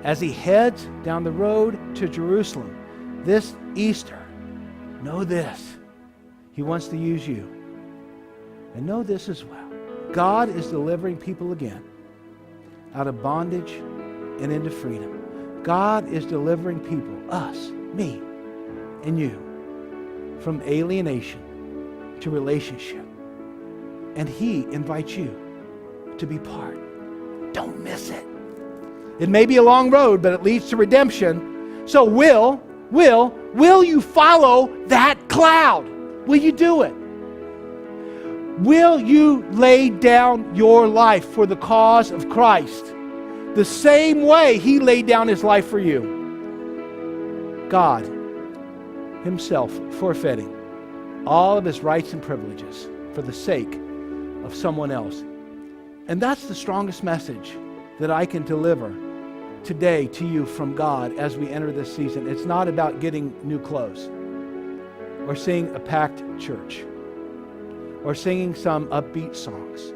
A: As He heads down the road to Jerusalem this Easter, know this. He wants to use you. And know this as well. God is delivering people again out of bondage and into freedom. God is delivering people, us, me, and you, from alienation to relationship. And He invites you to be part. Don't miss it. It may be a long road, but it leads to redemption. So will you follow that cloud? Will you do it? Will you lay down your life for the cause of Christ the same way He laid down His life for you? God Himself forfeiting all of His rights and privileges for the sake of someone else. And that's the strongest message that I can deliver today to you from God as we enter this season. It's not about getting new clothes or seeing a packed church or singing some upbeat songs.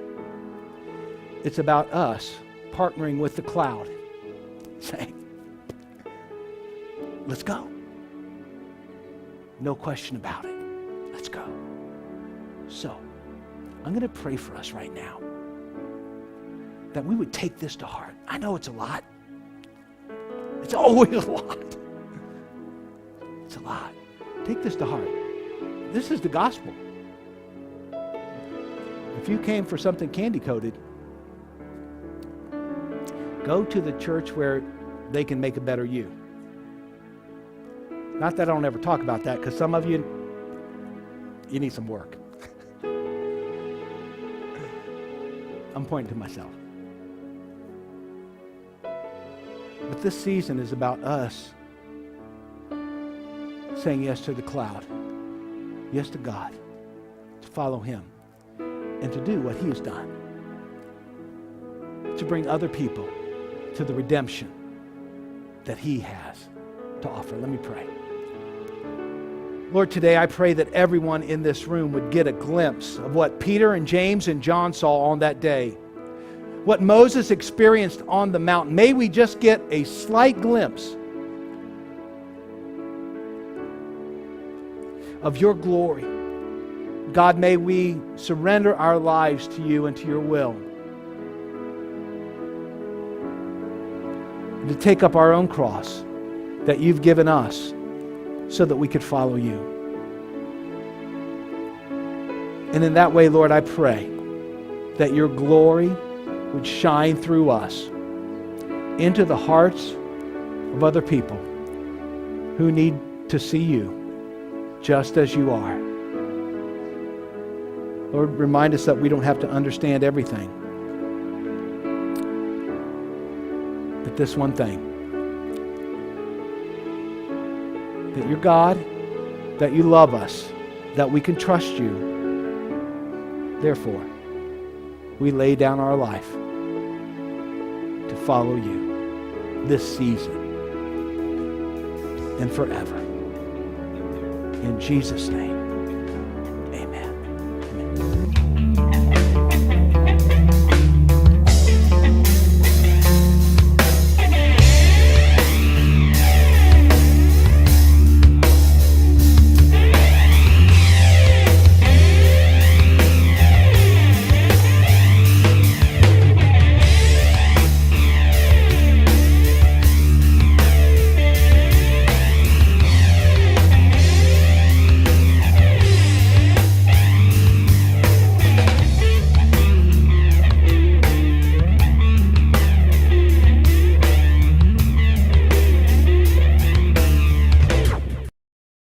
A: It's about us partnering with the cloud, saying, let's go. No question about it. Let's go. So, I'm going to pray for us right now that we would take this to heart. I know it's a lot. It's always a lot. It's a lot. Take this to heart. This is the gospel. If you came for something candy-coated, go to the church where they can make a better you. Not that I don't ever talk about that, because some of you need some work. I'm pointing to myself. But this season is about us saying yes to the cloud, yes to God, to follow Him, and to do what He has done, to bring other people to the redemption that He has to offer. Let me pray. Lord, today I pray that everyone in this room would get a glimpse of what Peter and James and John saw on that day, what Moses experienced on the mountain. May we just get a slight glimpse of your glory. God, may we surrender our lives to you and to your will, and to take up our own cross that you've given us so that we could follow you. And in that way, Lord, I pray that your glory would shine through us into the hearts of other people who need to see you just as you are. Lord, remind us that we don't have to understand everything. But this one thing, that you're God, that you love us, that we can trust you. Therefore, we lay down our life to follow you this season and forever. In Jesus' name.